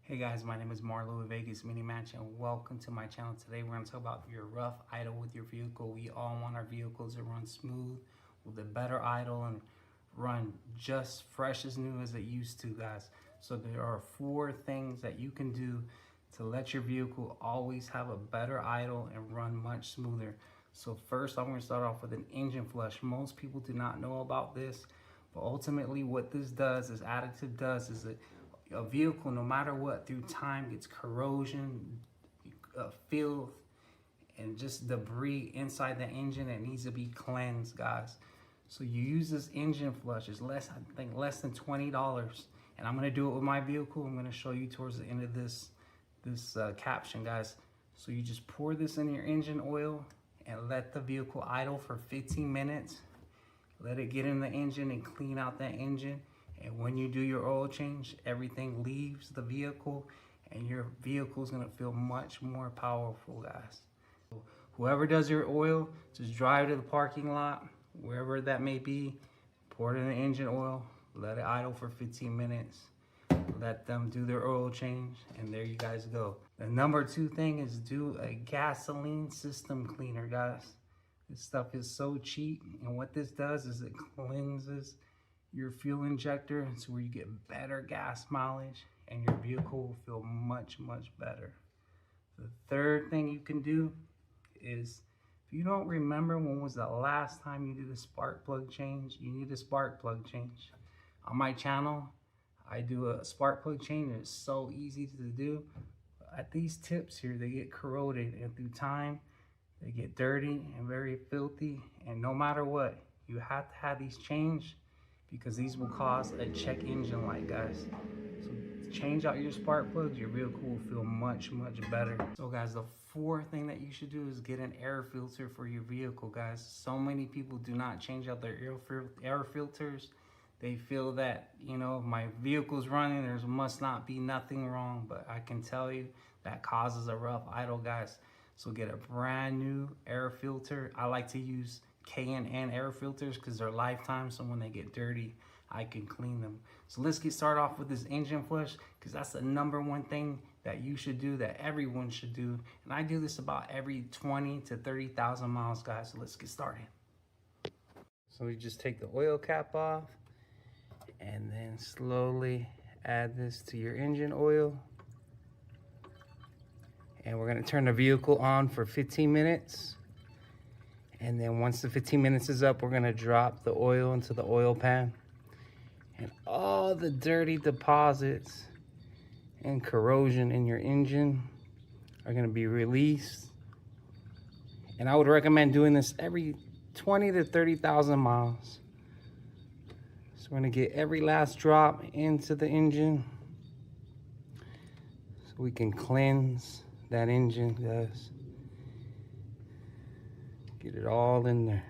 Hey guys, my name is Marlo with Vegas Mini Match and welcome to my channel. Today we're going to talk about your rough idle with your vehicle. We all want our vehicles to run smooth with a better idle and run just fresh as new as it used to, guys. So there are 4 things that you can do to let your vehicle always have a better idle and run much smoother. So first I'm going to start off with an engine flush. Most people do not know about this, but ultimately what this does, this additive does, is it a vehicle, no matter what, through time gets corrosion, filth, and just debris inside the engine that needs to be cleansed, guys. So you use this engine flush. It's less, I think, less than $20, and I'm gonna do it with my vehicle. I'm gonna show you towards the end of this caption, guys. So you just pour this in your engine oil and let the vehicle idle for 15 minutes. Let it get in the engine and clean out that engine. And when you do your oil change, everything leaves the vehicle and your vehicle is gonna feel much more powerful, guys. So whoever does your oil, just drive to the parking lot, wherever that may be, pour it in the engine oil, let it idle for 15 minutes, let them do their oil change, and there you guys go. The number 2 thing is do a gasoline system cleaner, guys. This stuff is so cheap, and what this does is it cleanses your fuel injector to where you get better gas mileage and your vehicle will feel much better. The third thing you can do is, if you don't remember when was the last time you did a spark plug change, you need a spark plug change. On my channel, I do a spark plug change. It's so easy to do. At these tips here, they get corroded, and through time, they get dirty and very filthy. And no matter what, you have to have these changed, because these will cause a check engine light, guys. So change out your spark plugs, your vehicle will feel much better. So guys, the 4th thing that you should do is get an air filter for your vehicle, guys. So many people do not change out their air filters. They feel that, you know, my vehicle's running, there must not be nothing wrong, but I can tell you that causes a rough idle, guys. So get a brand new air filter. I like to use K&N air filters because they're lifetime, so when they get dirty, I can clean them. So let's get started off with this engine flush, because that's the number 1 thing that you should do, that everyone should do. And I do this about every 20 to 30,000 miles, guys. So let's get started. So you just take the oil cap off and then slowly add this to your engine oil. And we're gonna turn the vehicle on for 15 minutes. And then once the 15 minutes is up, we're gonna drop the oil into the oil pan. And all the dirty deposits and corrosion in your engine are gonna be released. And I would recommend doing this every 20 to 30,000 miles. So we're gonna get every last drop into the engine so we can cleanse that engine, guys. Get it all in there.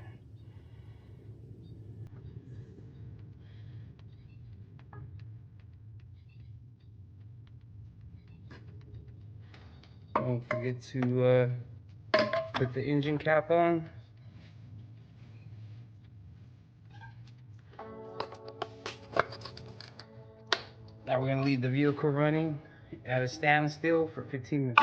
Don't forget to put the engine cap on. Now we're gonna leave the vehicle running at a standstill for 15 minutes.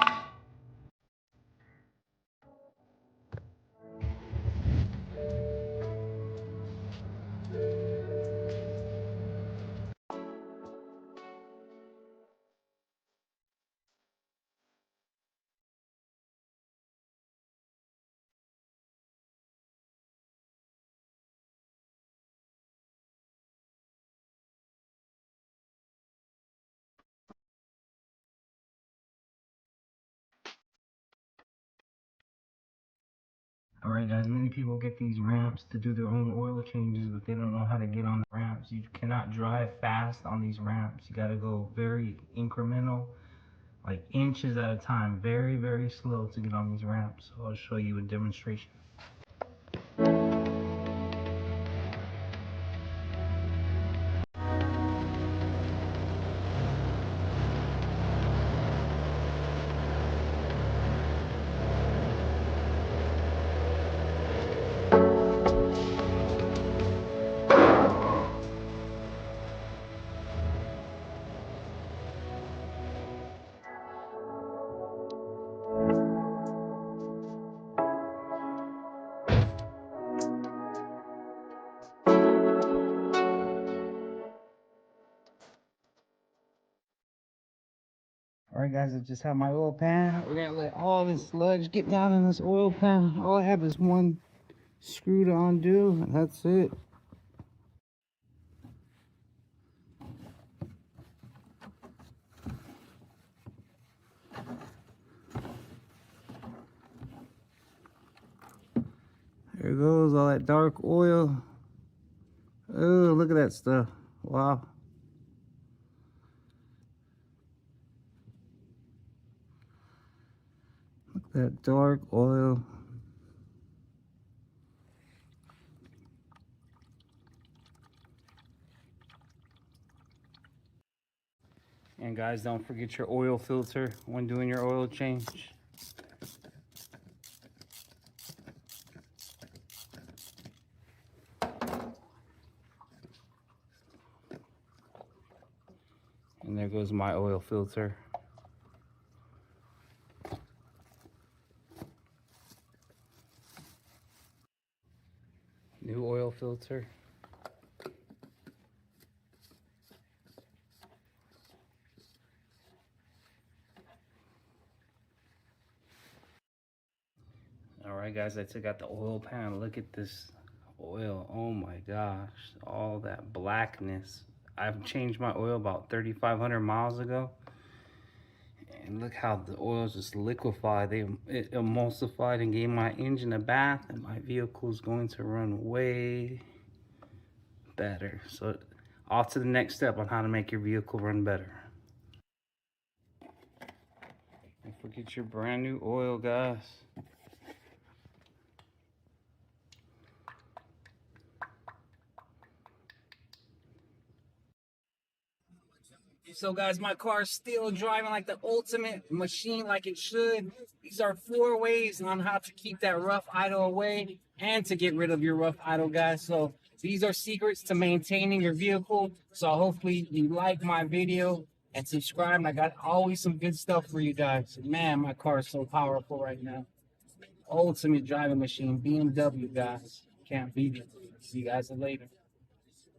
Alright guys, many people get these ramps to do their own oil changes, but they don't know how to get on the ramps. You cannot drive fast on these ramps. You gotta go very incremental, like inches at a time, very slow to get on these ramps. So I'll show you a demonstration. All right, guys, I just have my oil pan. We're gonna let all this sludge get down in this oil pan. All I have is one screw to undo, and that's it. There goes all that dark oil. Oh, look at that stuff. Wow. Look at that dark oil. And guys, don't forget your oil filter when doing your oil change. And there goes my oil filter. New oil filter. All right, guys, I took out the oil pan. Look at this oil. Oh my gosh, all that blackness. I've changed my oil about 3,500 miles ago. And look how the oil is just liquefied. It emulsified and gave my engine a bath, and my vehicle is going to run way better. So off to the next step on how to make your vehicle run better. Don't forget your brand new oil, guys. So guys, my car is still driving like the ultimate machine, like it should. These are 4 ways on how to keep that rough idle away and to get rid of your rough idle, guys. So these are secrets to maintaining your vehicle. So hopefully you like my video and subscribe. I got always some good stuff for you guys. Man, my car is so powerful right now. Ultimate driving machine, BMW, guys. Can't beat it. See you guys later.